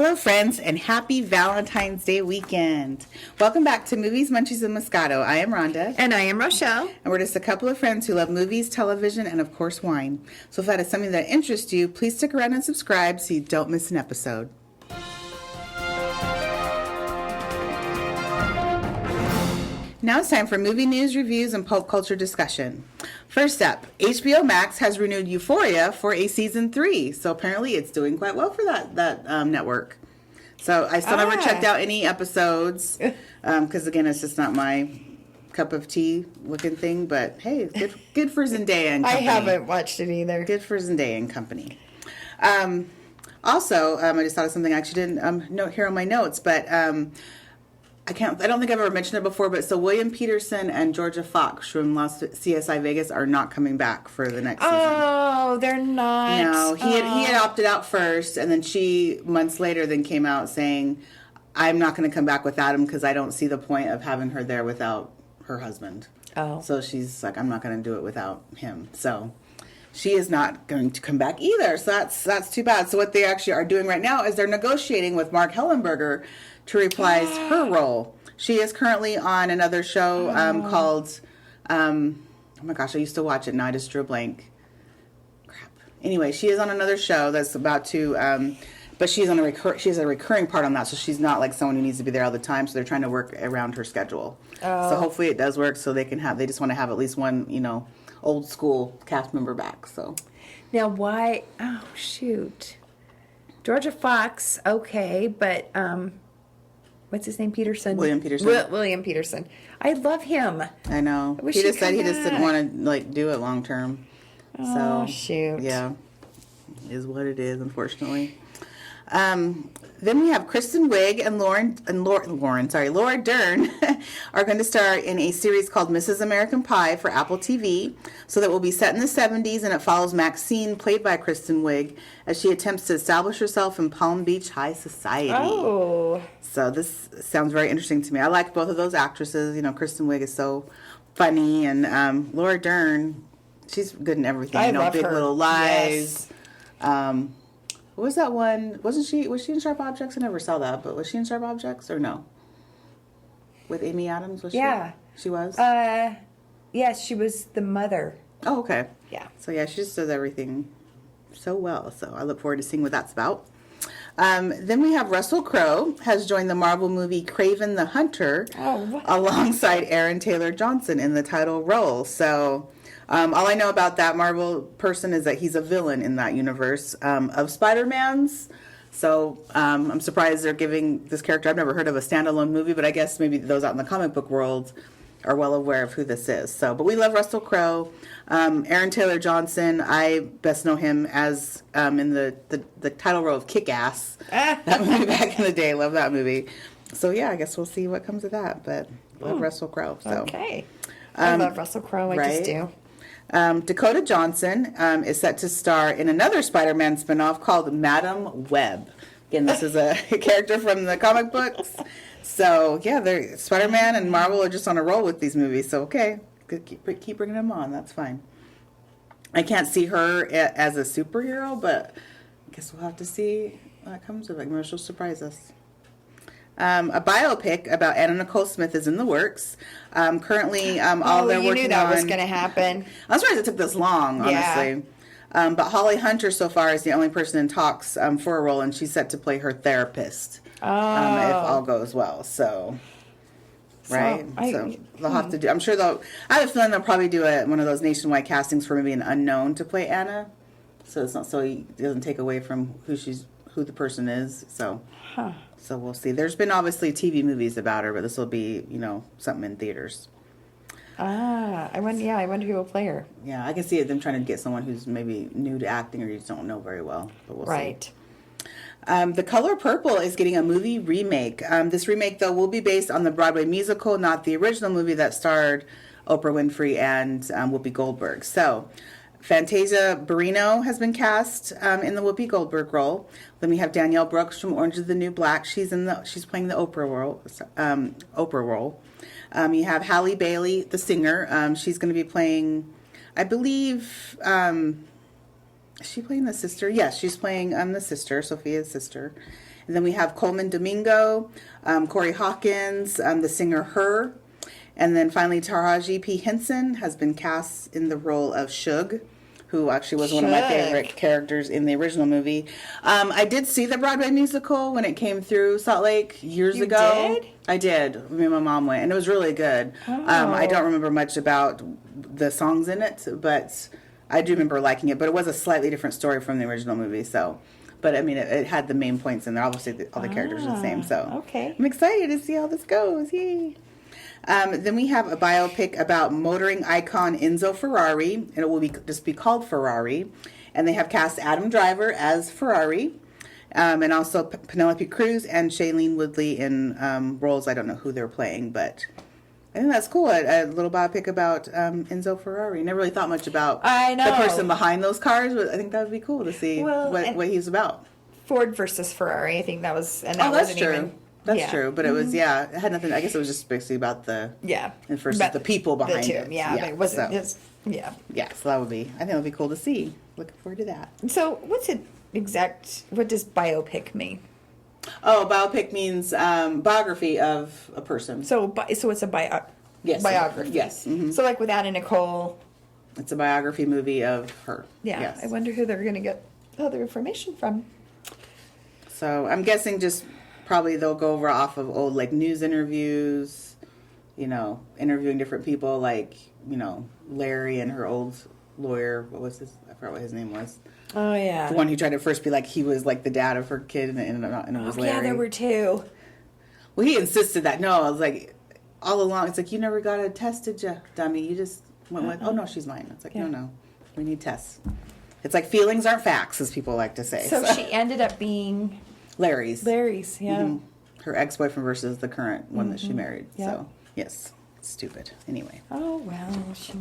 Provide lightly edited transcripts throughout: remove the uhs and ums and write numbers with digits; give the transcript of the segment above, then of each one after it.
Hello, friends, and happy Valentine's Day weekend. Welcome back to Movies, Munchies, and Moscato. I am Rhonda. And I am Rochelle. And we're just a couple of friends who love movies, television, and, of course, wine. So if that is something that interests you, please stick around and subscribe so you don't miss an episode. Now it's time for movie news, reviews, and pulp culture discussion. First up, HBO Max has renewed Euphoria for a season 3. So apparently it's doing quite well for that network. So I still never checked out any episodes because, again, it's just not my cup of tea looking thing. But, hey, good for Zendaya and company. I haven't watched it either. Good for Zendaya and company. Also, I just thought of something I actually didn't note here on my notes, but... I don't think I've ever mentioned it before, but so William Peterson and Georgia Fox from CSI Vegas are not coming back for the next season. Oh, they're not. No, he had opted out first, and then she months later then came out saying, "I'm not going to come back without him because I don't see the point of having her there without her husband." Oh, so she's like, "I'm not going to do it without him." So she is not going to come back either. So that's too bad. So what they actually are doing right now is they're negotiating with Mark Hellenberger to reprise her role. She is currently on another show called, oh my gosh, I used to watch it, now I just drew a blank. Crap. Anyway, she is on another show that's about to, but she's on she has a recurring part on that, so she's not like someone who needs to be there all the time, so they're trying to work around her schedule. So hopefully it does work, so they just want to have at least one, old school cast member back, so. Now why, oh shoot. Georgia Fox, okay, but, what's his name? Peterson? William Peterson. William Peterson. I love him. I know. He just said he just didn't want to do it long term. Oh, so shoot. Yeah, is what it is, unfortunately. Then we have Kristen Wiig and Laura Dern are going to star in a series called Mrs. American Pie for Apple TV. So that will be set in the 70s, and it follows Maxine, played by Kristen Wiig, as she attempts to establish herself in Palm Beach high society. Oh. So this sounds very interesting to me. I like both of those actresses. Kristen Wiig is so funny, and Laura Dern, she's good in everything. I love Big her. Little Lies. Yes. What was that one? Was she in Sharp Objects? I never saw that, but was she in Sharp Objects or no? With Amy Adams, was she? Yeah. She was? Yes, she was the mother. Oh, okay. Yeah. So yeah, she just does everything so well. So I look forward to seeing what that's about. Then we have Russell Crowe has joined the Marvel movie Kraven the Hunter alongside Aaron Taylor Johnson in the title role. So all I know about that Marvel person is that he's a villain in that universe of Spider-Man's. So I'm surprised they're giving this character, I've never heard of a standalone movie, but I guess maybe those out in the comic book world are well aware of who this is. So, but we love Russell Crowe. Aaron Taylor Johnson, I best know him as in the title role of Kick-Ass. That movie back in the day. Love that movie. So yeah, I guess we'll see what comes of that. But love Russell Crowe. So. Okay. I love Russell Crowe. I just do. Dakota Johnson is set to star in another Spider-Man spinoff called Madam Web. Again, this is a character from the comic books. So, yeah, Spider-Man and Marvel are just on a roll with these movies. So, okay, keep bringing them on. That's fine. I can't see her as a superhero, but I guess we'll have to see what comes of it. Maybe she'll surprise us. A biopic about Anna Nicole Smith is in the works. Currently, all they're working on... you knew that was going to happen. I'm surprised it took this long, honestly. Yeah. But Holly Hunter so far is the only person in talks for a role, and she's set to play her therapist if all goes well. So, right? So they'll have to do... I'm sure they'll... I have a feeling they'll probably do one of those nationwide castings for maybe an unknown to play Anna. So it's not so he doesn't take away from who the person is. So... Huh. So we'll see. There's been obviously TV movies about her, but this will be, something in theaters. I wonder who will play her. Yeah, I can see them trying to get someone who's maybe new to acting or you just don't know very well, but we'll see. The Color Purple is getting a movie remake. This remake, though, will be based on the Broadway musical, not the original movie that starred Oprah Winfrey and Whoopi Goldberg. So Fantasia Barrino has been cast in the Whoopi Goldberg role. Then we have Danielle Brooks from Orange is the New Black. She's playing the Oprah role. You have Halle Bailey, the singer. She's going to be playing, I believe, is she playing the sister? Yes, she's playing the sister, Sophia's sister. And then we have Coleman Domingo, Corey Hawkins, the singer Her. And then finally, Taraji P. Henson has been cast in the role of Suge, who actually was one of my favorite characters in the original movie. I did see the Broadway musical when it came through Salt Lake years ago. You did? I did. Me and my mom went, and it was really good. Oh. I don't remember much about the songs in it, but I do remember liking it. But it was a slightly different story from the original movie, so... But, I mean, it had the main points in there. Obviously, all the characters are the same, so... Okay. I'm excited to see how this goes. Yay! Then we have a biopic about motoring icon Enzo Ferrari, and it will just be called Ferrari. And they have cast Adam Driver as Ferrari, and also Penelope Cruz and Shailene Woodley in roles I don't know who they're playing, but I think that's cool. A little biopic about Enzo Ferrari. Never really thought much about the person behind those cars, but I think that would be cool to see what he's about. Ford versus Ferrari, I think that was... And that that's true. That's true, but it was, it had nothing, I guess it was just basically about the versus the people behind it. Yeah, but it wasn't just, Yeah, so that would be, I think it would be cool to see. Looking forward to that. So what does biopic mean? Oh, biopic means biography of a person. So it's a biography. Yes. Mm-hmm. So like with Anna Nicole. It's a biography movie of her. Yeah, yes. I wonder who they're going to get other information from. So I'm guessing just... Probably they'll go over off of old like news interviews, interviewing different people like, Larry and her old lawyer. What was his? I forgot what his name was. Oh yeah. The one who tried to first be like he was like the dad of her kid and it was Larry. Yeah, there were two. Well, he insisted that. No, I was like all along. It's like you never got a test, did you, dummy? You just went with, oh no, she's mine. It's like no, we need tests. It's like feelings aren't facts, as people like to say. So she ended up being. Larry's, yeah. Mm-hmm. Her ex-boyfriend versus the current one that she married. Yep. So, yes. It's stupid. Anyway. Oh, well, she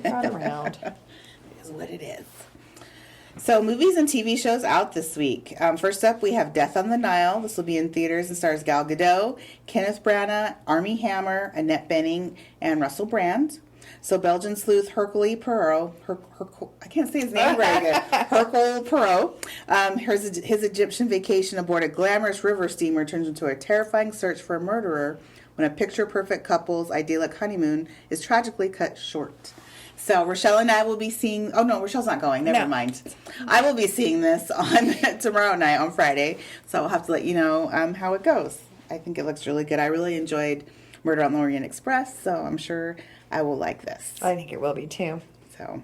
got around. It is what it is. So, movies and TV shows out this week. First up, we have Death on the Nile. This will be in theaters and stars Gal Gadot, Kenneth Branagh, Armie Hammer, Annette Bening, and Russell Brand. So Belgian sleuth Hercule Poirot, I can't say his name very good, Hercule Poirot, his Egyptian vacation aboard a glamorous river steamer turns into a terrifying search for a murderer when a picture-perfect couple's idyllic honeymoon is tragically cut short. So Rochelle and I will be seeing... Oh, no, Rochelle's not going. Never mind. I will be seeing this on tomorrow night on Friday, so I'll have to let you know how it goes. I think it looks really good. I really enjoyed Murder on the Orient Express, so I'm sure... I will like this. I think it will be too. So,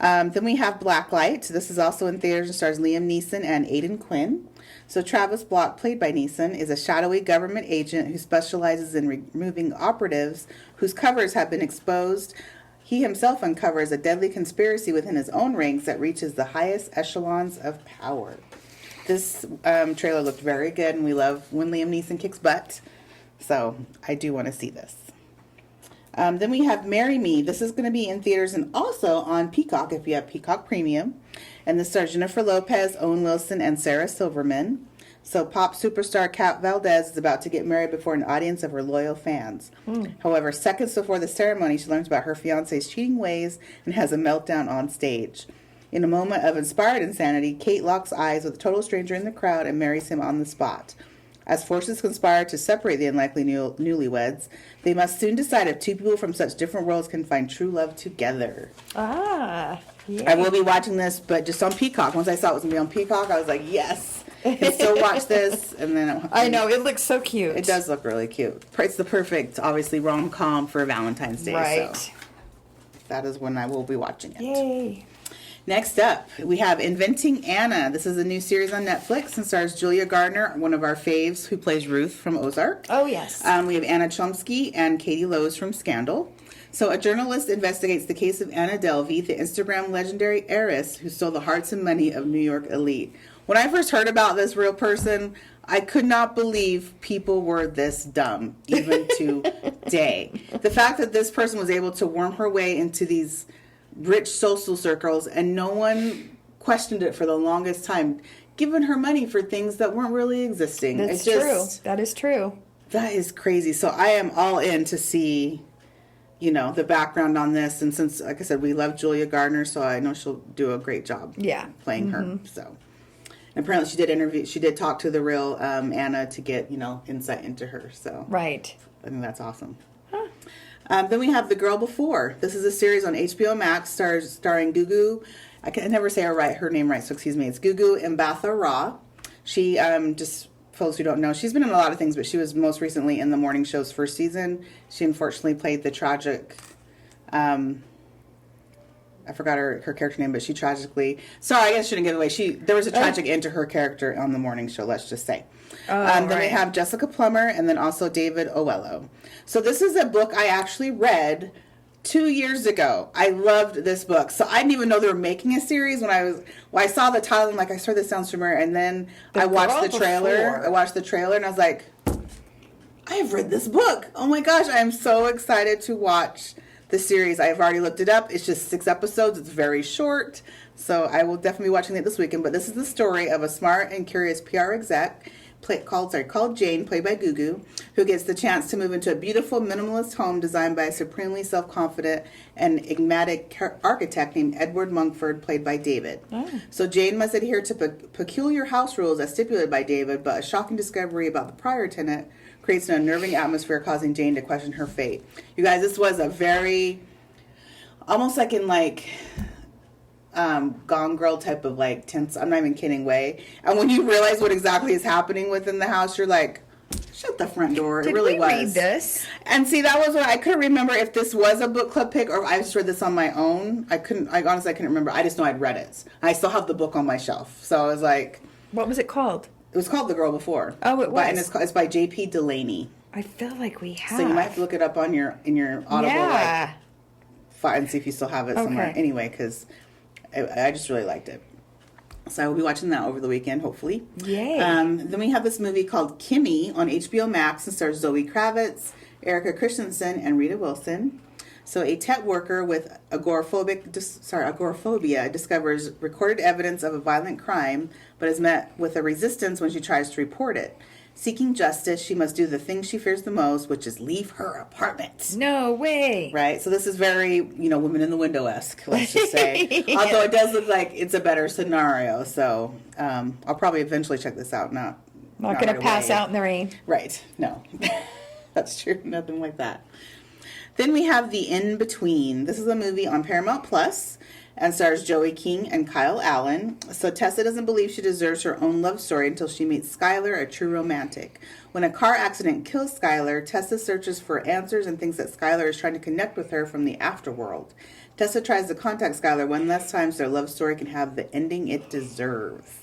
then we have Blacklight. This is also in theaters and stars Liam Neeson and Aidan Quinn. So Travis Block, played by Neeson, is a shadowy government agent who specializes in removing operatives whose covers have been exposed. He himself uncovers a deadly conspiracy within his own ranks that reaches the highest echelons of power. This trailer looked very good, and we love when Liam Neeson kicks butt. So I do want to see this. Then we have Marry Me. This is going to be in theaters and also on Peacock if you have Peacock Premium. And this stars Jennifer Lopez, Owen Wilson, and Sarah Silverman. So pop superstar Kat Valdez is about to get married before an audience of her loyal fans. However, seconds before the ceremony, she learns about her fiancé's cheating ways and has a meltdown on stage. In a moment of inspired insanity, Kate locks eyes with a total stranger in the crowd and marries him on the spot. As forces conspire to separate the unlikely newlyweds, they must soon decide if two people from such different worlds can find true love together. Yeah. I will be watching this, but just on Peacock. Once I saw it was going to be on Peacock, I was like, yes, I can still watch this. And then I know, it looks so cute. It does look really cute. It's the perfect, obviously, rom-com for Valentine's Day. Right. So that is when I will be watching it. Yay. Next up, we have Inventing Anna. This is a new series on Netflix and stars Julia Gardner, one of our faves, who plays Ruth from Ozark. Oh, yes. We have Anna Chomsky and Katie Lowe's from Scandal. So a journalist investigates the case of Anna Delvey, the Instagram legendary heiress who stole the hearts and money of New York elite. When I first heard about this real person, I could not believe people were this dumb, even today. The fact that this person was able to worm her way into these rich social circles and no one questioned it for the longest time, giving her money for things that weren't really existing. That's true. That is true. That is crazy. So I am all in to see, the background on this. And since, like I said, we love Julia Gardner, so I know she'll do a great job playing her. So, apparently she did talk to the real Anna to get, insight into her. So Right. I think that's awesome. Then we have The Girl Before. This is a series on HBO Max starring Gugu. I can never say her name right, so excuse me. It's Gugu Mbatha Raw. She, just folks who don't know, she's been in a lot of things, but she was most recently in the morning show's first season. She unfortunately played the tragic, I forgot her character name, but she tragically, sorry, I guess I shouldn't give it away. There was a tragic end to her character on the morning show, let's just say. Then we have Jessica Plummer and then also David Oello. So this is a book I actually read 2 years ago. I loved this book. So I didn't even know they were making a series when I saw the title and like, I swear this sounds familiar. And then I watched the trailer. I watched the trailer and I was like, I have read this book. Oh my gosh, I am so excited to watch the series. I have already looked it up. It's just 6 episodes. It's very short. So I will definitely be watching it this weekend. But this is the story of a smart and curious PR exec called Jane, played by Gugu, who gets the chance to move into a beautiful minimalist home designed by a supremely self-confident and enigmatic architect named Edward Monkford, played by David. So Jane must adhere to peculiar house rules as stipulated by David, but a shocking discovery about the prior tenant creates an unnerving atmosphere, causing Jane to question her fate. You guys, this was a very, almost like in Gone Girl type of tense, I'm not even kidding, way. And when you realize what exactly is happening within the house, you're like, shut the front door. It really was. Did we read this? And see, that was what I couldn't remember if this was a book club pick or if I just read this on my own. I honestly couldn't remember. I just know I'd read it. I still have the book on my shelf. So I was like, what was it called? It was called The Girl Before. Oh, it was. And it's by J.P. Delaney. I feel like we have. So you might have to look it up on in your Audible, yeah. And see if you still have it somewhere. Anyway, because I just really liked it. So I will be watching that over the weekend, hopefully. Yay. Then we have this movie called Kimmy on HBO Max and stars Zoe Kravitz, Erica Christensen, and Rita Wilson. So a tech worker with agoraphobia discovers recorded evidence of a violent crime, but is met with a resistance when she tries to report it. Seeking justice, she must do the thing she fears the most, which is leave her apartment. No way. Right? So this is very, Women in the Window-esque, let's just say. Although it does look like it's a better scenario. So I'll probably eventually check this out. Not going to pass out in the rain. Right. No. That's true. Nothing like that. Then we have The In-Between. This is a movie on Paramount Plus and stars Joey King and Kyle Allen. So Tessa doesn't believe she deserves her own love story until she meets Skylar, a true romantic. When a car accident kills Skylar, Tessa searches for answers and thinks that Skylar is trying to connect with her from the afterworld. Tessa tries to contact Skylar one last time so their love story can have the ending it deserves.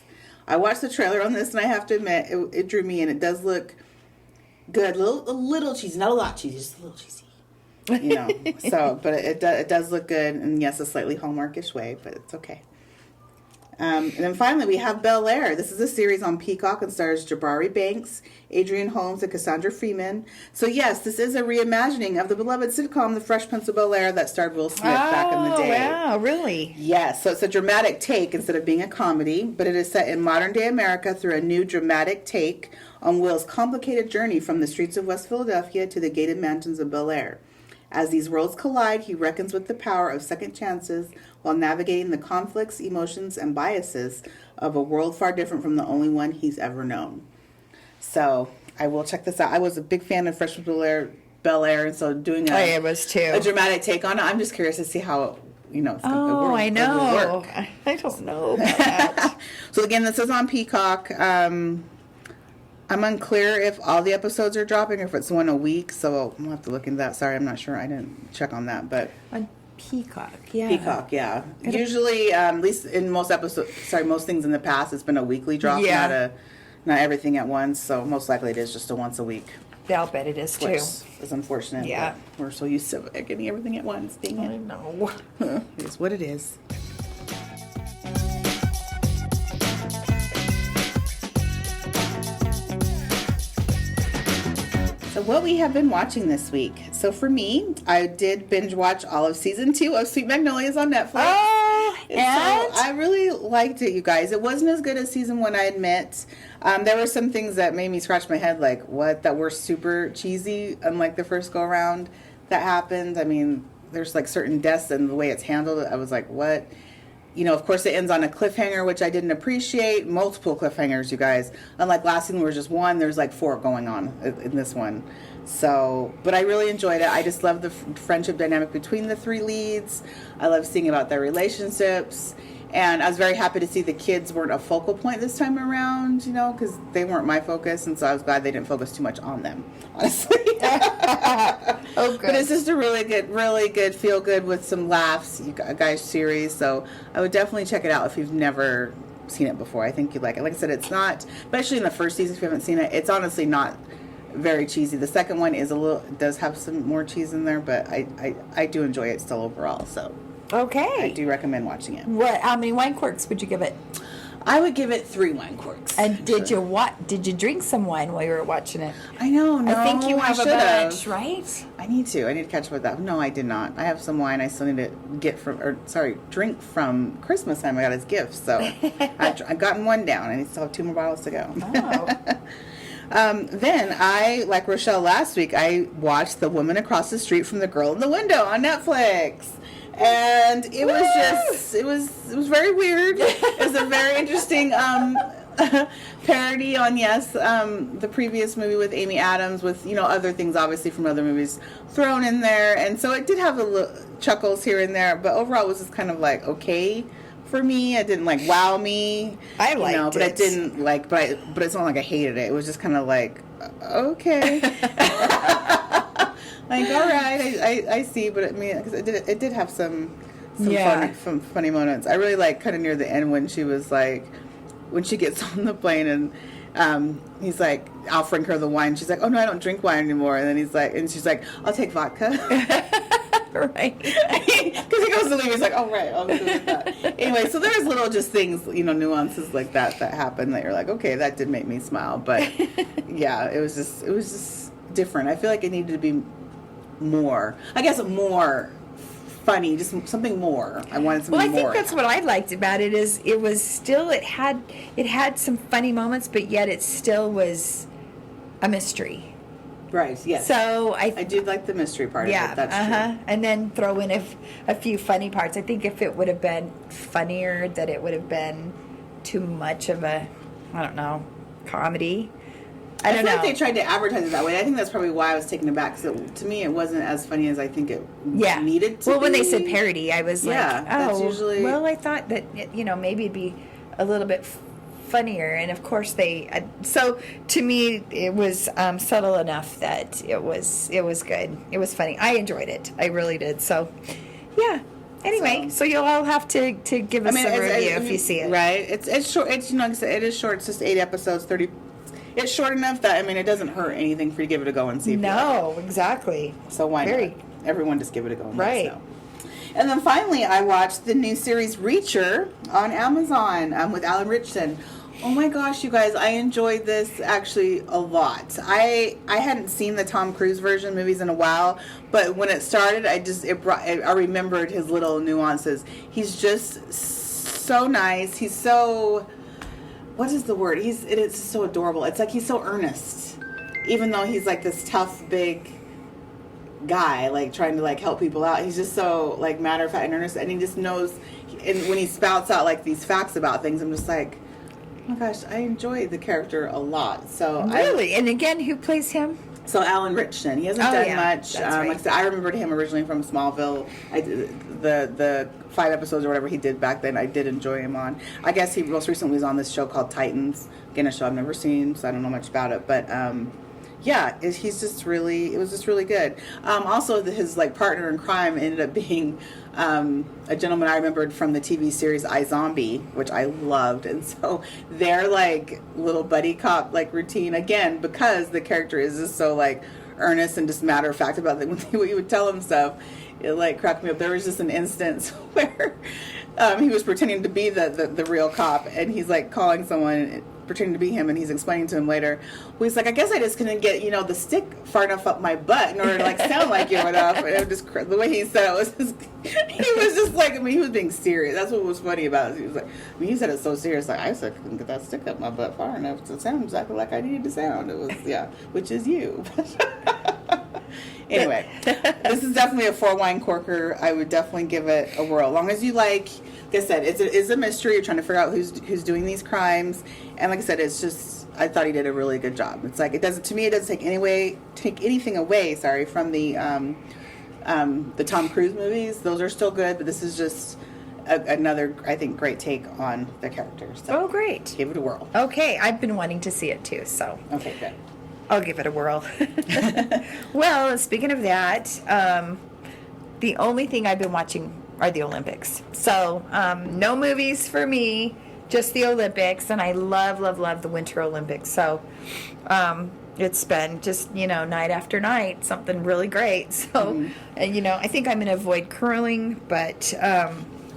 I watched the trailer on this and I have to admit, it drew me in. It does look good. A little cheesy. Not a lot cheesy, just a little cheesy. But it does look good, and yes, a slightly Hallmarkish way, but it's okay. And then finally, we have Bel Air. This is a series on Peacock and stars Jabari Banks, Adrian Holmes, and Cassandra Freeman. So yes, this is a reimagining of the beloved sitcom The Fresh Prince of Bel Air that starred Will Smith back in the day. Oh, wow, really? Yes, so it's a dramatic take instead of being a comedy, but it is set in modern-day America through a new dramatic take on Will's complicated journey from the streets of West Philadelphia to the gated mansions of Bel Air. As these worlds collide, he reckons with the power of second chances while navigating the conflicts, emotions, and biases of a world far different from the only one he's ever known. So I will check this out. I was a big fan of Fresh Prince Bel Air, and so doing I was too. A dramatic take on it. I'm just curious to see how it's I know. work. I don't know about that. So again, this is on Peacock. I'm unclear if all the episodes are dropping or if it's one a week, so we'll have to look into that. Sorry, I'm not sure. I didn't check on that, but On Peacock, yeah. Peacock, yeah. Usually, at least in most things in the past, it's been a weekly drop, Yeah. not everything at once. So most likely it is just a once a week, I'll bet it is too. which is unfortunate. Yeah. But we're so used to getting everything at once. Dang I it. know. It is what it is. So what we have been watching this week. So for me, I did binge watch all of season 2 of Sweet Magnolias on Netflix. Oh, So I really liked it, you guys. It wasn't as good as season 1, I admit. There were some things that made me scratch my head, like what, that were super cheesy, unlike the first go around that happened. I mean, there's like certain deaths and the way it's handled. I was like, what? of course, it ends on a cliffhanger, which I didn't appreciate. Multiple cliffhangers, you guys. Unlike last season, where there's just one, there's like 4 going on in this one. So, but I really enjoyed it. I just love the friendship dynamic between the 3 leads. I love seeing about their relationships. And I was very happy to see the kids weren't a focal point this time around, because they weren't my focus. And so I was glad they didn't focus too much on them, honestly. Oh, good. But it's just a really good, feel good with some laughs, guys, series. So I would definitely check it out if you've never seen it before. I think you'd like it. Like I said, it's not, especially in the first season, if you haven't seen it, it's honestly not very cheesy. The second one does have some more cheese in there, but I do enjoy it still overall. So Okay. I do recommend watching it. How many wine corks would you give it? I would give it 3 wine corks. And did you drink some wine while you were watching it? I know. No, I think you have a should've. bunch, right? I need to catch up with that. No, I did not. I have some wine I still need to drink from Christmas time. I got as gifts, so I've gotten one down, and I still have 2 more bottles to go. Oh. Then I, like Rochelle last week, I watched The Woman Across the Street from the Girl in the Window on Netflix. And it was very weird. It was a very interesting parody on the previous movie with Amy Adams, with other things obviously from other movies thrown in there, and so it did have chuckles here and there, but overall it was just kind of like okay for me. It didn't wow me. I liked it, but I didn't but it's not like I hated it. It was just kind of like okay. Like, all right, I see, but I mean, because it did have some funny moments. I really like kind of near the end when she was like, when she gets on the plane and he's like, offering her the wine. She's like, oh no, I don't drink wine anymore. And then she's like, I'll take vodka. Right. Because he goes to leave, he's like, oh right, I'll do that. Anyway, so there's little just things, nuances like that happen that you're like, okay, that did make me smile. But yeah, it was just different. I feel like it needed to be more funny, just something more. I wanted something more. Well, I think that's what I liked about it, is it was still, it had some funny moments, but yet it still was a mystery. Right, yes. So I did like the mystery part of it, that's true. And then throw in a few funny parts. I think if it would have been funnier, that it would have been too much of a, I don't know, comedy. I don't know. Like they tried to advertise it that way. I think that's probably why I was taken aback, because to me it wasn't as funny as I think it needed to be. Well, when they said parody, I was that's usually... well, I thought that, maybe it'd be a little bit funnier. And of course so to me it was subtle enough that it was good. It was funny. I enjoyed it. I really did. So, yeah. Anyway, so you'll all have to give us a review if you see it. Right. It's short. It's it is short. It's just 8 episodes, 30. It's short enough that, it doesn't hurt anything for you to give it a go and see if you like it. Exactly. So why not? Everyone just give it a go. Right. And then finally, I watched the new series Reacher on Amazon with Alan Ritchson. Oh my gosh, you guys, I enjoyed this actually a lot. I hadn't seen the Tom Cruise version movies in a while, but when it started, I remembered his little nuances. He's just so nice. He's so... What is the word? It's so adorable. It's like he's so earnest, even though he's like this tough, big guy, like trying to help people out. He's just so matter of fact and earnest, and he just knows. And when he spouts out these facts about things, I'm just like, oh my gosh, I enjoy the character a lot. So really, and again, who plays him? So Alan Ritchson, he hasn't done much. That's right. Like I said, I remembered him originally from Smallville. The 5 episodes or whatever he did back then, I did enjoy him on. I guess he most recently was on this show called Titans. Again, a show I've never seen, so I don't know much about it. But yeah, it was just really good. Also, his partner in crime ended up being a gentleman I remembered from the TV series iZombie, which I loved. And so their little buddy cop routine, again, because the character is just so earnest and just matter of fact about when he would tell him stuff, it cracked me up. There was just an instance where he was pretending to be the real cop, and he's calling someone pretending to be him, and he's explaining to him later. Well, he's like, I guess I just couldn't get the stick far enough up my butt in order to sound like you enough. And it just the way he said it was just, he was just he was being serious. That's what was funny about it. He was like, he said it so serious, I said I couldn't get that stick up my butt far enough to sound exactly like I needed to sound. It was which is you. Anyway, this is definitely a 4 wine corker. I would definitely give it a whirl. As long as you like I said, it's a mystery. You're trying to figure out who's doing these crimes, and like I said, it's just I thought he did a really good job. It's like it doesn't take anything away. Sorry, from the Tom Cruise movies. Those are still good, but this is just another, I think, great take on the characters. So Oh, great. give it a whirl. Okay, I've been wanting to see it too, so Okay, good. I'll give it a whirl. Well, speaking of that, the only thing I've been watching are the Olympics. So, no movies for me, just the Olympics, and I love, love, love the Winter Olympics. So, it's been just, night after night, something really great. So, and, I think I'm going to avoid curling, but...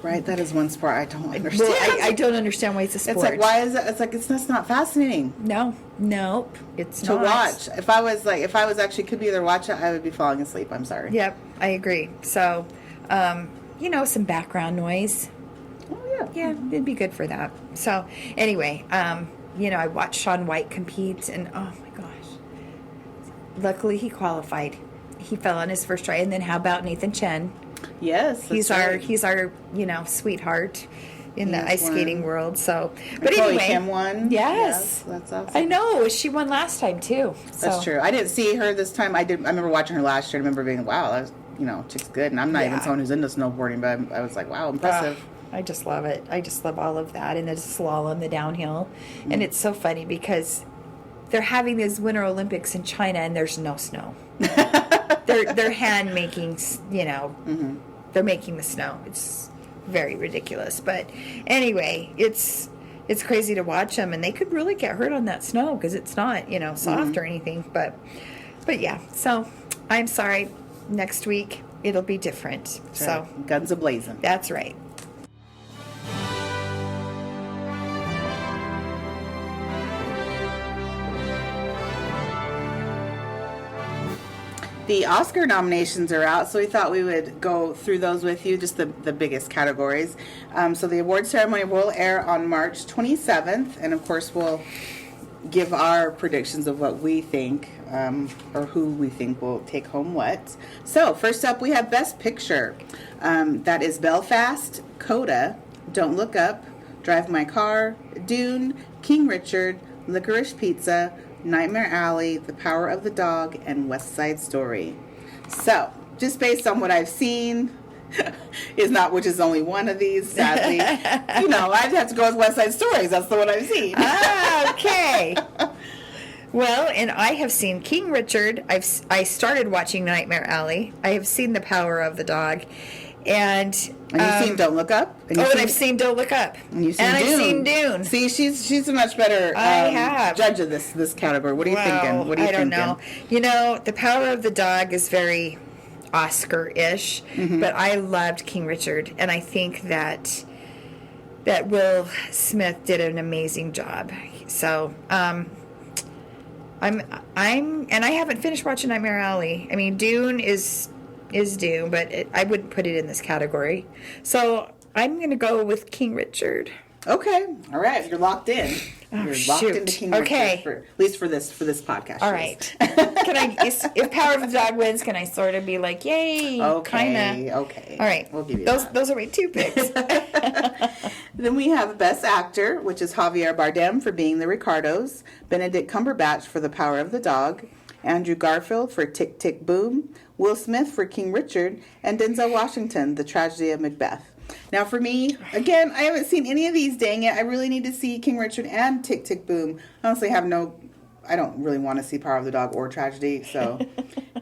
Right, that is one sport I don't understand. well, I don't understand why it's a sport. It's like, why is it? It's like that's not fascinating Nope, it's to not. watch. If I was actually could be either watch it, I would be falling asleep. I'm sorry. Yep, I agree. So, some background noise. Oh yeah. Yeah, it'd be good for that. So, anyway, I watched Shaun White compete, and oh my gosh, luckily he qualified. He fell on his first try, and then how about Nathan Chen? Yes, He's our sweetheart in the ice skating world. So, but Chloe anyway, Kim won. Yes, that's awesome. I know she won last time too. So. That's true. I didn't see her this time. I remember watching her last year. I remember being, wow, that was, chick's good. And I'm not even someone who's into snowboarding, but I was like, wow, impressive. I just love it. I just love all of that, and the slalom, the downhill, and it's so funny because they're having these Winter Olympics in China, and there's no snow. they're hand making, they're making the snow. It's very ridiculous, but anyway, it's crazy to watch them, and they could really get hurt on that snow because it's not soft or anything. But yeah, so I'm sorry. Next week it'll be different. Right. So guns a-blazing. that's right. The Oscar nominations are out, so we thought we would go through those with you, just the biggest categories. So the award ceremony will air on March 27th, and of course we'll give our predictions of what we think, or who we think will take home what. So first up, we have Best Picture. That is Belfast, Coda, Don't Look Up, Drive My Car, Dune, King Richard, Licorice Pizza, Nightmare Alley, The Power of the Dog, and West Side Story. So, just based on what I've seen, which is only one of these, sadly. I'd have to go with West Side Story. That's the one I've seen. Okay. Well, and I have seen King Richard. I started watching Nightmare Alley. I have seen The Power of the Dog, and you've seen Don't Look Up. And I've seen Don't Look Up. And you've seen Dune. I've seen Dune. See, she's a much better judge of this category. What are you thinking? What are you thinking? I don't know. The Power of the Dog is very Oscar-ish, but I loved King Richard, and I think that Will Smith did an amazing job. So, and I haven't finished watching Nightmare Alley. I mean, Dune is Dune, but I wouldn't put it in this category. So I'm going to go with King Richard. Okay, all right, you're locked in. You're locked into King Richard, at least for this podcast. All right. If Power of the Dog wins, can I sort of be like, yay? Okay, kinda. okay. All right, we'll give you those. that. Those are my two picks. Then we have Best Actor, which is Javier Bardem for Being the Ricardos, Benedict Cumberbatch for The Power of the Dog, Andrew Garfield for Tick, Tick, Boom, Will Smith for King Richard, and Denzel Washington, The Tragedy of Macbeth. Now for me, again, I haven't seen any of these, dang it. I really need to see King Richard and Tick, Tick, Boom. Honestly, I don't really want to see Power of the Dog or Tragedy, so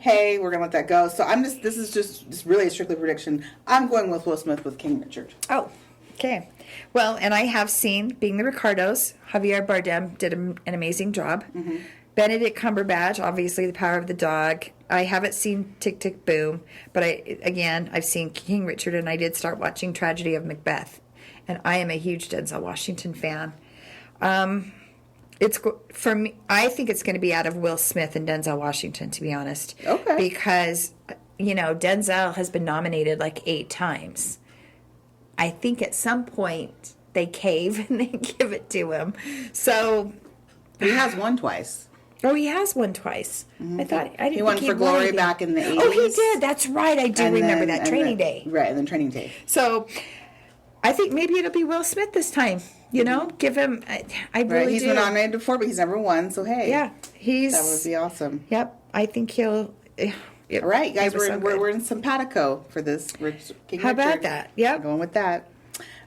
hey, we're going to let that go. So this is just really a strictly prediction. I'm going with Will Smith with King Richard. Oh, okay. Well, and I have seen Being the Ricardos. Javier Bardem did an amazing job. Mm-hmm. Benedict Cumberbatch, obviously, The Power of the Dog. I haven't seen Tick, Tick, Boom, but I've seen King Richard, and I did start watching Tragedy of Macbeth. And I am a huge Denzel Washington fan. For me, I think it's going to be out of Will Smith and Denzel Washington, to be honest. Okay. Because, Denzel has been nominated like 8 times. I think at some point they cave and they give it to him. So he has won twice. Oh, he has won twice. Mm-hmm. I didn't. He won for Glory back in the 80s. Oh, he did. That's right. I do remember that. Training Day. Right, and then Training Day. So, I think maybe it'll be Will Smith this time. You know, give him. I really Right, he's do. been nominated before, but he's never won. So hey, Yeah, he's. that would be awesome. Yep, I think he'll. All right, guys, it was so good. we're in simpatico for this King How Richard. about that? Yep. We're going with that.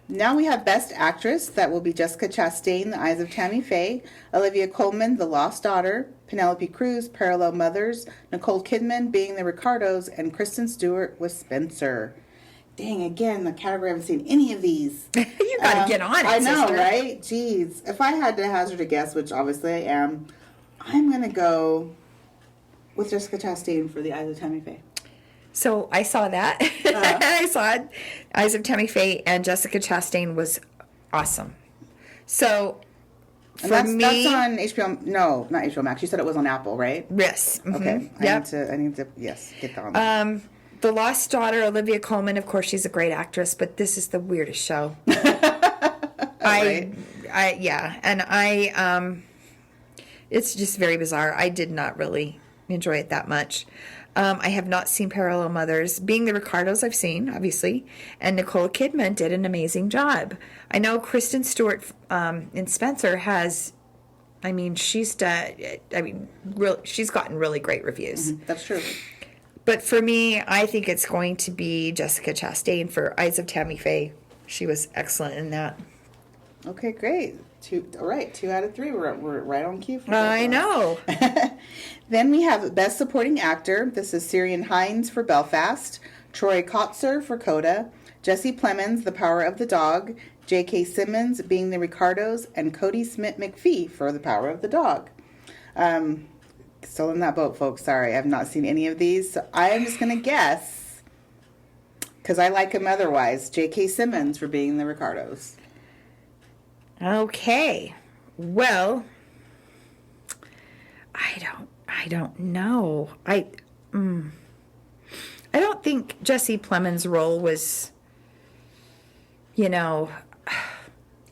Now we have Best Actress. That will be Jessica Chastain, The Eyes of Tammy Faye, Olivia Colman, The Lost Daughter, Penelope Cruz, Parallel Mothers, Nicole Kidman, Being the Ricardos, and Kristen Stewart with Spencer. Dang, again, the category I haven't seen any of these. You got to get on it. I know, sister. right? Jeez. If I had to hazard a guess, which obviously I am, I'm going to go with Jessica Chastain for The Eyes of Tammy Faye. So I saw that. I saw it. Eyes of Tammy Faye and Jessica Chastain was awesome. So And for me, that's on HBO. No, not HBO Max. You said it was on Apple, right? yes. Mhm. Okay. Yep. I need to, yes, get that on. The Lost Daughter, Olivia Colman. Of course, she's a great actress, but this is the weirdest show. Right. It's just very bizarre. I did not really enjoy it that much. I have not seen Parallel Mothers. Being the Ricardos, I've seen, obviously. And Nicole Kidman did an amazing job. I know Kristen Stewart in Spencer has, she's gotten really great reviews. That's true. But for me, I think it's going to be Jessica Chastain for Eyes of Tammy Faye. She was excellent in that. Okay, great. All right, 2 out of 3. We're right on cue. For that I one. know. Then we have Best Supporting Actor. This is Syrian Hines for Belfast, Troy Kotzer for Coda, Jesse Plemons, The Power of the Dog, J.K. Simmons, Being the Ricardos, and Cody Smith-McPhee for The Power of the Dog. Still in that boat, folks. Sorry, I've not seen any of these. So I am just going to guess, because I like him otherwise, J.K. Simmons for Being the Ricardos. Okay. Well, I don't know. I don't think Jesse Plemons' role was,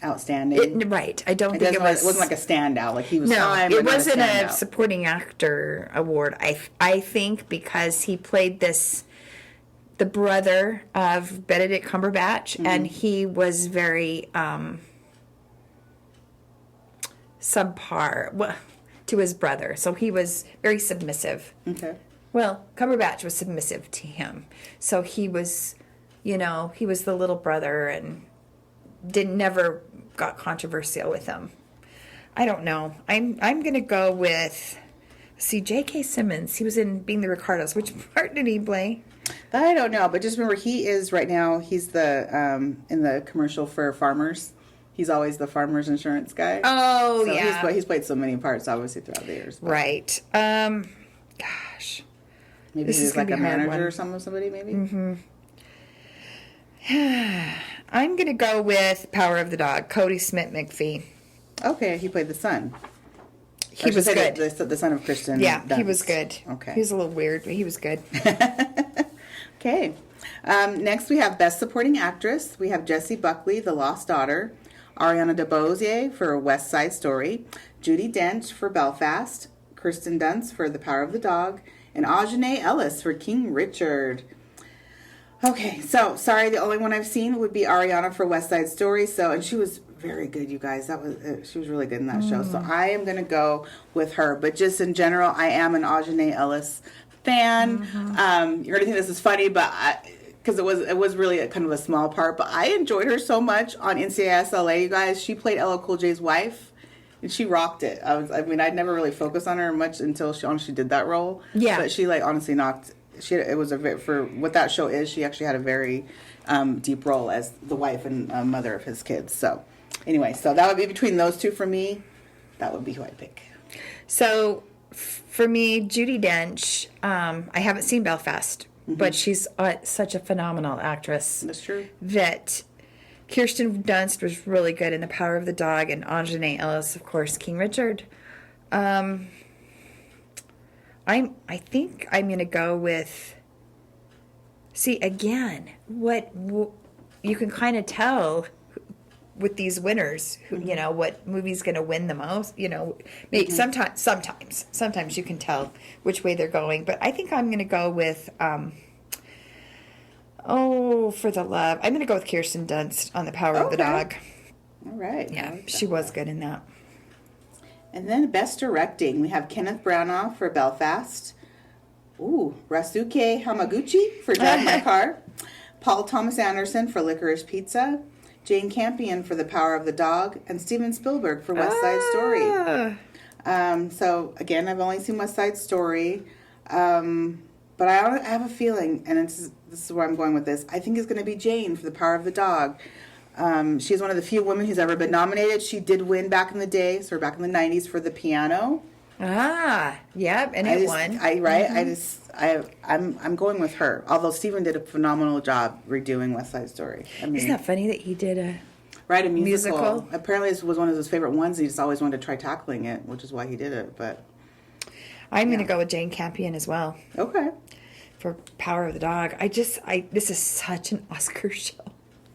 Outstanding. right. I don't It think it wasn't like a standout. Like he was No, fine, it but not wasn't a standout. supporting actor award. I think because he played the brother of Benedict Cumberbatch, and he was very subpar to his brother. So he was very submissive. Okay. Well, Cumberbatch was submissive to him. So he was, he was the little brother and never got controversial with him. I don't know. I'm going to go with, J.K. Simmons. He was in Being the Ricardos. Which part did he play? I don't know, but just remember he is right now. He's the in the commercial for Farmers. He's always the Farmers Insurance guy. Oh, So yeah. he's played so many parts, obviously, throughout the years. But Right. Gosh. maybe This he is was gonna like a be a hard manager one. or somebody, maybe. I'm going to go with Power of the Dog. Cody Smith-McPhee. Okay, he played the son. He was good. The son of Kristen. Yeah, he Dunst. was good. Okay. He was a little weird, but he was good. Okay. Next, we have Best Supporting Actress. We have Jessie Buckley, The Lost Daughter, Ariana DeBose for West Side Story, Judi Dench for Belfast, Kirsten Dunst for The Power of the Dog, and Aunjanue Ellis for King Richard. Okay, so sorry, the only one I've seen would be Ariana for West Side Story. And she was very good, you guys. She was really good in that show. So I am going to go with her. But just in general, I am an Aunjanue Ellis fan. You're going to think this is funny, but because it was really kind of a small part. But I enjoyed her so much on NCIS LA, you guys. She played LL Cool J's wife. And she rocked it. I'd never really focused on her much until she honestly did that role. Yeah. But she honestly knocked. It was for what that show is. She actually had a very deep role as the wife and mother of his kids. So anyway, that would be between those two for me. That would be who I'd pick. So for me, Judi Dench, I haven't seen Belfast, but she's such a phenomenal actress. That's true. That Kirsten Dunst was really good in The Power of the Dog, and Aunjanue Ellis, of course, King Richard. I think I'm going to go with. See, again, what you can kind of tell with these winners, what movie's going to win the most. Maybe sometimes you can tell which way they're going. But I think I'm going to go with. Oh, for the love. I'm going to go with Kirsten Dunst on The Power of the Okay. Dog. All right. I Yeah, like she that was one. good in that. And then Best Directing, we have Kenneth Branagh for Belfast. Ooh, Rasuke Hamaguchi for Drive My Car. Paul Thomas Anderson for Licorice Pizza. Jane Campion for The Power of the Dog. And Steven Spielberg for West Side Story. So, again, I've only seen West Side Story. But I have a feeling, and this is where I'm going with this, I think it's going to be Jane for The Power of the Dog. She's one of the few women who's ever been nominated. She did win back in the day, so back in the 90s for The Piano. Yep, and it won. I'm going with her. Although Steven did a phenomenal job redoing West Side Story. I mean, Isn't that funny that he did a... right, a musical. musical? Apparently, this was one of his favorite ones. He just always wanted to try tackling it, which is why he did it. But I'm going to go with Jane Campion as well okay, for Power of the Dog. This is such an Oscar show.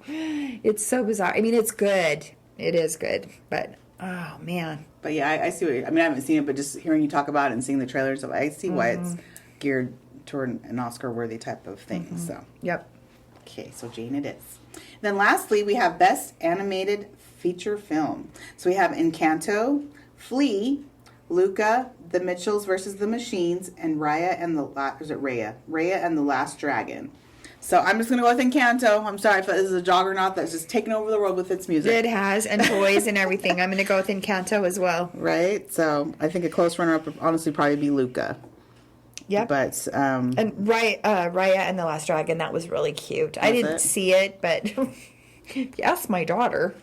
It's so bizarre. I mean, it's good. It is good, but oh man. but yeah, I see what I mean. I haven't seen it, but just hearing you talk about it and seeing the trailers, I see why it's geared toward an Oscar-worthy type of thing. So. Yep. Okay, so Jane it is. Then lastly, we have Best Animated Feature Film. So we have Encanto, Flea, Luca, The Mitchells versus the Machines, and Raya and the Raya and the Last Dragon. So I'm just going to go with Encanto. I'm sorry if this is a juggernaut that's just taken over the world with its music. It has, and toys and everything. I'm going to go with Encanto as well. Right? So I think a close runner-up would honestly probably be Luca. Yep. But, And Raya and the Last Dragon, that was really cute. I didn't see it, but yes, my daughter.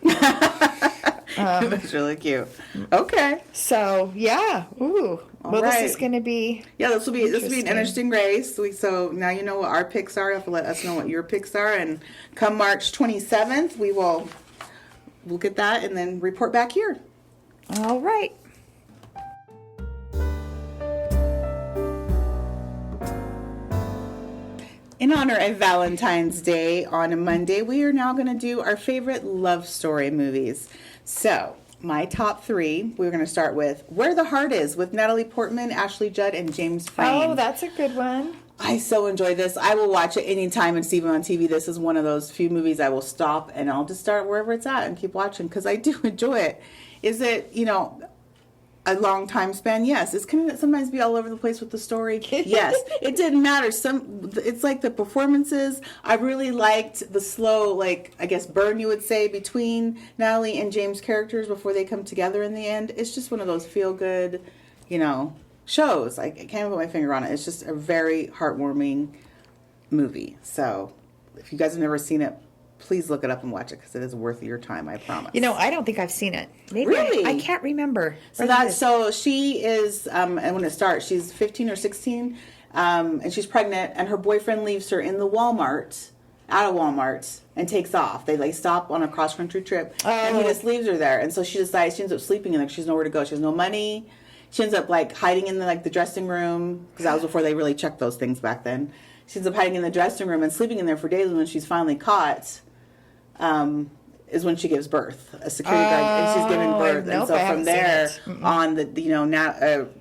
that's really cute. Okay. So yeah, ooh. Well, right. this is going to be Yeah, this will be an interesting. interesting race. So now you know what our picks are. You have to let us know what your picks are, and come March 27th, we'll get that and then report back here. all right. In honor of Valentine's Day on a Monday, we are now going to do our favorite love story movies. So, my top three, we're going to start with Where the Heart Is with Natalie Portman, Ashley Judd, and James Frain. Oh, that's a good one. I so enjoy this. I will watch it anytime and see it on TV. This is one of those few movies I will stop and I'll just start wherever it's at and keep watching because I do enjoy it. Is it, a long time span? Yes. It's can it sometimes be all over the place with the story? Yes. It didn't matter. It's like the performances. I really liked the slow, I guess, burn you would say between Natalie and James' characters before they come together in the end. It's just one of those feel good, shows. I can't even put my finger on it. It's just a very heartwarming movie. So if you guys have never seen it, please look it up and watch it because it is worth your time, I promise. I don't think I've seen it. Maybe Really? I can't remember. So she is, and when it starts, she's 15 or 16, and she's pregnant, and her boyfriend leaves her in the Walmart, out of Walmart, and takes off. They stop on a cross country trip, and he just leaves her there. And so she decides she ends up sleeping in there. She has nowhere to go. She has no money. She ends up hiding in the dressing room because that was before they really checked those things back then. She ends up hiding in the dressing room and sleeping in there for days. And when she's finally caught, is when she gives birth. A security guard, and she's giving birth. And so from there on,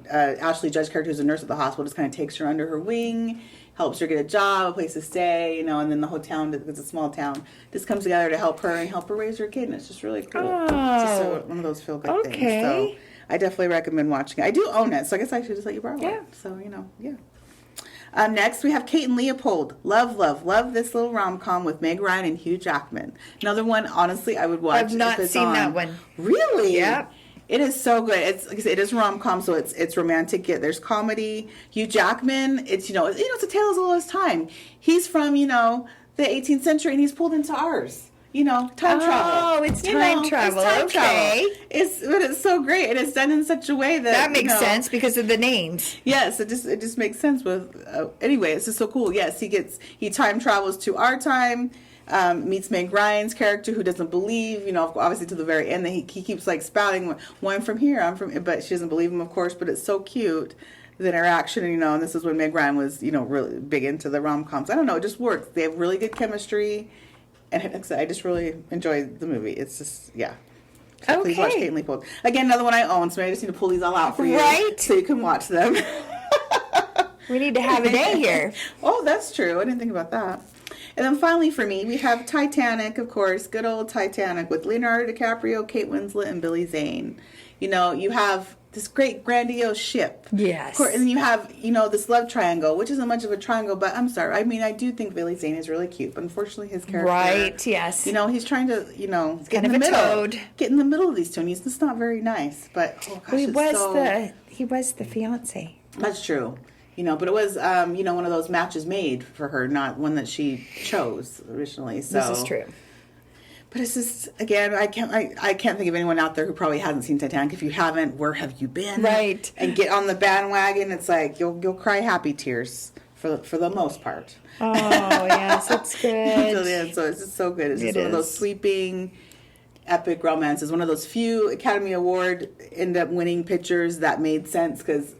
Ashley Judd's character, who's a nurse at the hospital, just kind of takes her under her wing, helps her get a job, a place to stay, and then the whole town, it's a small town, just comes together to help her and help her raise her kid, and it's just really cool. It's just one of those feel-good things. So I definitely recommend watching it. I do own it, so I guess I should just let you borrow it. So, yeah. Next, we have Kate and Leopold. Love this little rom-com with Meg Ryan and Hugh Jackman. Another one, honestly, I would watch. I've not seen that one. Really? Yep. It is so good. It is rom-com, so it's romantic. There's comedy. Hugh Jackman, it's a tale as old as time. He's from the 18th century, and he's pulled into ours. Time travel. Oh, it's time travel. Okay. But it's so great, and it's done in such a way that makes sense because of the names. Yes, it just makes sense. With anyway, it's just so cool. Yes, he time travels to our time. Meets Meg Ryan's character, who doesn't believe, obviously to the very end that he keeps spouting, well, I'm from here, but she doesn't believe him, of course. But it's so cute. The interaction, and this is when Meg Ryan was, really big into the rom-coms. I don't know, it just works. They have really good chemistry. And I just really enjoyed the movie. It's just, yeah. So please watch Kate and Leopold. Again, another one I own, so maybe I just need to pull these all out for you. Right. So you can watch them. We need to have a day here. Oh, that's true. I didn't think about that. And then finally for me, we have Titanic, of course, good old Titanic with Leonardo DiCaprio, Kate Winslet, and Billy Zane. You know, you have this great grandiose ship. Yes. Of course, and then you have, you know, this love triangle, which isn't much of a triangle, but I'm sorry. I mean, I do think Billy Zane is really cute, but unfortunately his character. Right, yes. You know, he's trying to, you know, get kind in the of a middle. toad. Get in the middle of these two, and he's just not very nice. But, oh gosh, he was the fiance. That's true. You know, but it was, you know, one of those matches made for her, not one that she chose originally. So This is true. But it's just, again, I can't think of anyone out there who probably hasn't seen Titanic. If you haven't, where have you been? Right. And get on the bandwagon. It's like you'll cry happy tears for the most part. Oh yes, it's good. So it's just so good. It's just It one of those is. sweeping, epic romances. One of those few Academy Award end up winning pictures that made sense because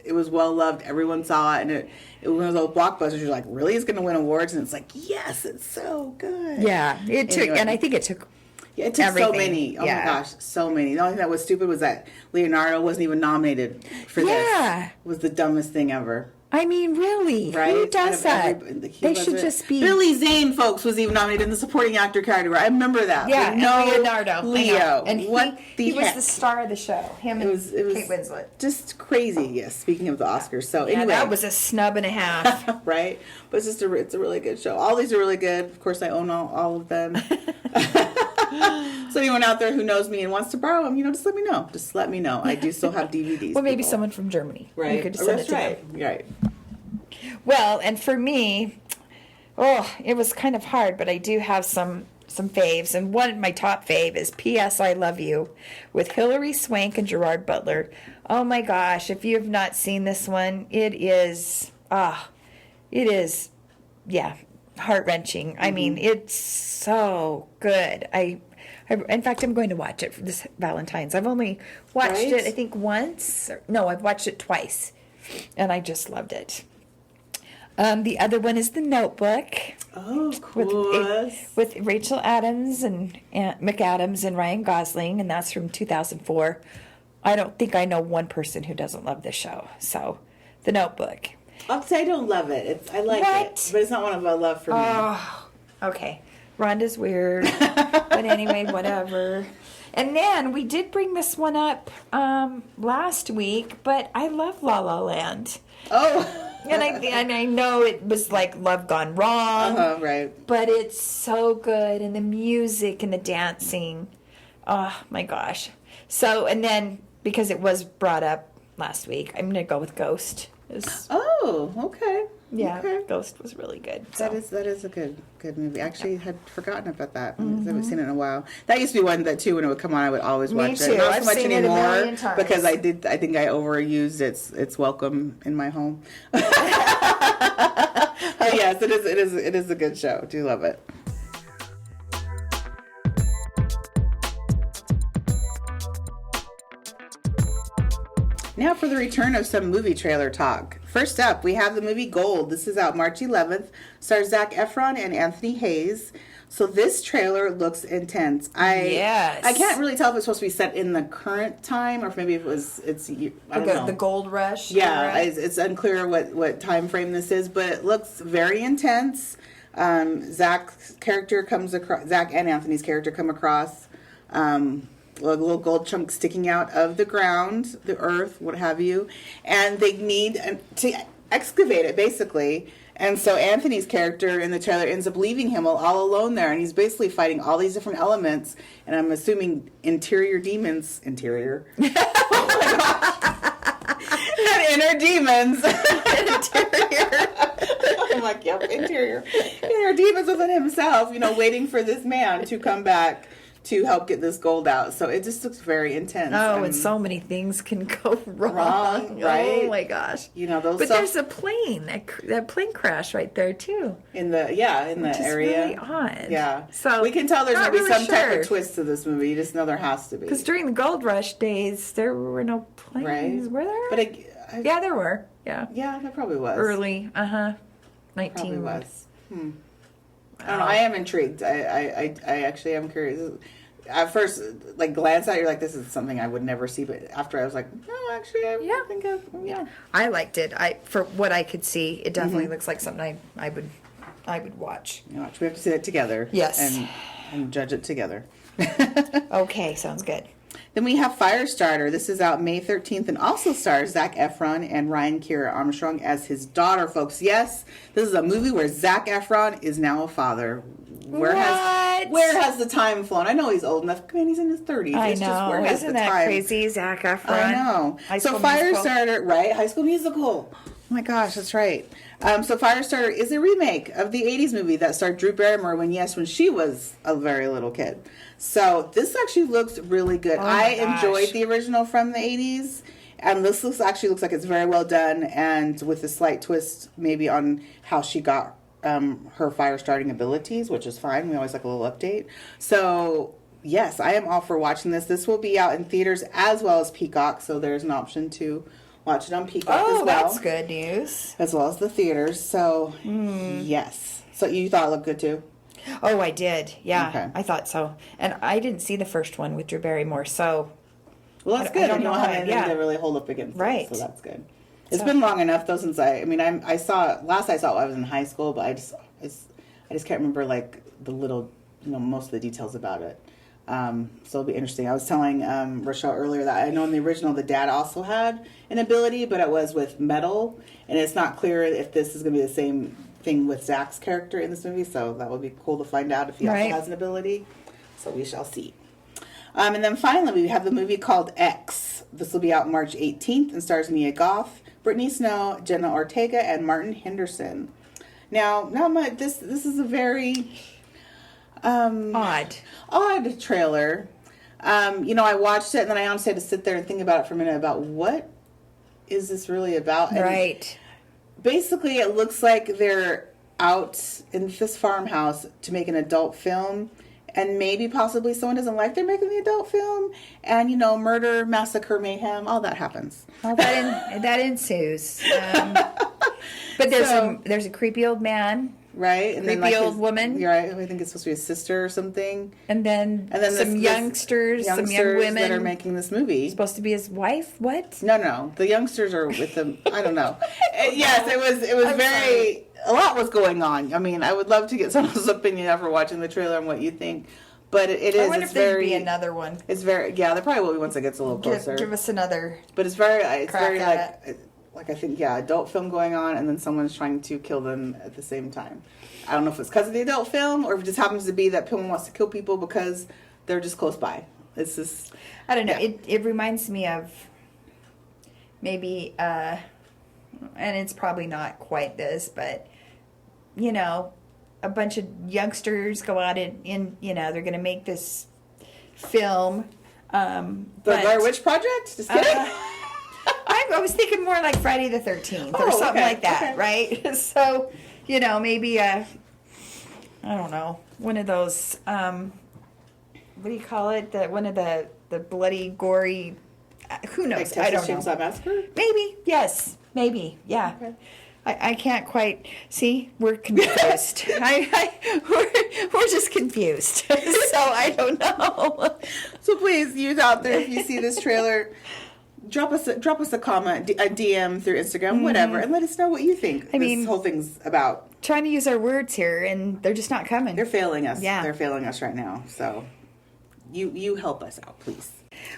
it was well loved. Everyone saw it, and it was one of those blockbusters. You're like, really, it's going to win awards? And it's like, yes, it's so good. Yeah, it took, Anyway. and I think it took. Yeah, it took everything. so many. Oh Yeah. my gosh, so many. The only thing that was stupid was that Leonardo wasn't even nominated for Yeah. this. It was the dumbest thing ever. I mean, really, Right? who Out does of that? everybody, he They should wasn't- just be. Billy Zane, folks, was even nominated in the supporting actor category. I remember that. Yeah, But and no Leonardo. I Leo. know. And what he was heck? the star of the show. Him and It was Kate Winslet. just crazy. Yes. Speaking of the Oscars, so Yeah, anyway, that was a snub and a half. right. But it's it's a really good show. All these are really good. Of course, I own all of them. So anyone out there who knows me and wants to borrow them, you know, just let me know. Just let me know. I do still have DVDs. Well, maybe people. someone from Germany. Right. You could send it That's to right. them. Right. Well, and for me, it was kind of hard, but I do have some faves, and one of my top fave is P.S. I Love You with Hilary Swank and Gerard Butler. Oh my gosh, if you have not seen this one, it is heart-wrenching. I mean, it's so good. In fact, I'm going to watch it for this Valentine's. I've only watched Right? it, I think, once. No, I've watched it twice, and I just loved it. The other one is The Notebook Oh, of course. with Rachel Adams and McAdams and Ryan Gosling, and that's from 2004. I don't think I know one person who doesn't love this show. So, The Notebook. I'll say I don't love it. I like What? it, but it's not one of a love for me. Oh, okay. Rhonda's weird, but anyway, whatever. And then we did bring this one up last week, but I love La La Land. Oh. And I know it was like Love Gone Wrong. Right. But it's so good, and the music and the dancing. Oh my gosh. So, and then because it was brought up last week, I'm gonna go with Ghost. Oh, okay. Yeah, Okay. Ghost was really good. So. That is a good movie. Actually, had forgotten about that. I haven't seen it in a while. That used to be one that too. When it would come on, I would always Me watch too. it. Not I've so much seen it a anymore million times. because I think I overused its welcome in my home. But yes, it is a good show. Do love it. Now for the return of some movie trailer talk. First up, we have the movie Gold. This is out March 11th. Stars Zac Efron and Anthony Hayes. So this trailer looks intense. Yes. I can't really tell if it's supposed to be set in the current time or if maybe I don't know. The Gold Rush. Yeah, era. it's unclear what time frame this is, but it looks very intense. Zach's character comes across. Zach and Anthony's character come across a little gold chunk sticking out of the ground, the earth, what have you, and they need to excavate it basically. And so Anthony's character in the trailer ends up leaving him all alone there, and he's basically fighting all these different elements, and I'm assuming interior demons. Interior. Oh my gosh. Not inner demons. Interior. I'm like, yep, interior. Inner demons within himself, waiting for this man to come back to help get this gold out. So it just looks very intense. Oh, and so many things can go wrong. Right? Oh my gosh. Those. But there's a plane, that plane crash right there too. in the Which is area. really odd. Yeah. So we can tell there's not gonna be really some type sure. of twist to this movie. You just know there has to be. Because during the Gold Rush days, there were no planes. Right. Were there? But yeah, there were. Yeah. yeah, there probably was. Early. 19. Probably was. I don't know. I am intrigued. I actually am curious. At first, glance at it, you're like, this is something I would never see. But after I was like, no, actually, I think I liked it. For what I could see, it definitely looks like something I would would watch. We have to see it together. Yes. And judge it together. Okay, sounds good. Then we have Firestarter. This is out May 13th and also stars Zac Efron and Ryan Kiera Armstrong as his daughter, folks. Yes, this is a movie where Zac Efron is now a father. Where has the time flown? I know he's old enough. Man, he's in his 30s. I It's know. just where has Isn't the that time? crazy, Zac Efron? I know. So Firestarter, right? High School Musical. Oh my gosh, that's right. So Firestarter is a remake of the 80s movie that starred Drew Barrymore when she was a very little kid. So this actually looks really good. I enjoyed the original from the 80s. And this looks like it's very well done, and with a slight twist maybe on how she got her fire starting abilities, which is fine. We always like a little update. So yes, I am all for watching this. This will be out in theaters as well as Peacock, so there's an option to watch it on Peacock as well. Oh, that's good news. As well as the theaters. So yes. So you thought it looked good too? Oh, I did. Yeah, Okay. I thought so. And I didn't see the first one with Drew Barrymore, so Well, that's I good. don't You don't know have why, anything yeah. to really hold up against Right. it, so that's good. It's been long enough though since I saw it last I saw it I was in high school, but I just can't remember like the little most of the details about it. So it'll be interesting. I was telling Rochelle earlier that I know in the original the dad also had an ability, but it was with metal, and it's not clear if this is going to be the same thing with Zach's character in this movie. So that would be cool to find out if he also has an ability. So we shall see. And then finally, we have the movie called X. This will be out March 18th and stars Mia Goth, Brittany Snow, Jenna Ortega, and Martin Henderson. Now this is a very odd trailer. I watched it and then I honestly had to sit there and think about it for a minute about what is this really about. And right. basically, it looks like they're out in this farmhouse to make an adult film. And maybe possibly someone doesn't like they're making the adult film. And, murder, massacre, mayhem, all that happens. Well, that ensues. But there's a creepy old man. Right? And creepy old woman. You're right. I think it's supposed to be a sister or something. And then some youngsters, some young women. that are making this movie. Supposed to be his wife? What? No. The youngsters are with them. I don't know. Yes, it was very... A lot was going on. I mean, I would love to get someone's opinion after watching the trailer and what you think. But it is. I wonder if there'd be another one. It's very. Yeah, there probably will be once it gets a little closer. Give us another. But it's very it. like I think adult film going on, and then someone's trying to kill them at the same time. I don't know if it's because of the adult film or if it just happens to be that someone wants to kill people because they're just close by. It's just. I don't know. Yeah. It reminds me of maybe, and it's probably not quite this, but. A bunch of youngsters go out and they're going to make this film. The Blair Witch Project? Just kidding. I was thinking more like Friday the 13th or something like that, right? So, maybe I don't know, one of those, what do you call it? One of the bloody, gory, who knows? Like I don't know. Chainsaw Massacre? Maybe, yes. Maybe, yeah. Okay. I can't quite see. We're confused. We're just confused. So I don't know. So please, you out there, if you see this trailer, drop us a comment, a DM through Instagram, whatever, and let us know what you think. This whole thing's about. Trying to use our words here, and they're just not coming. They're failing us. Yeah, they're failing us right now. So you help us out, please.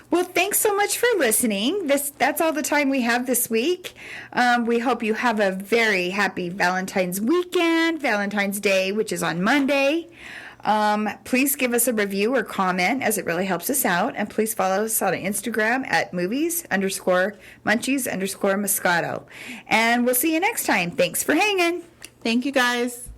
Well, thanks so much for listening. That's all the time we have this week. We hope you have a very happy Valentine's weekend, Valentine's Day, which is on Monday. Please give us a review or comment as it really helps us out. And please follow us on Instagram at movies_munchies_moscato. And we'll see you next time. Thanks for hanging. Thank you, guys.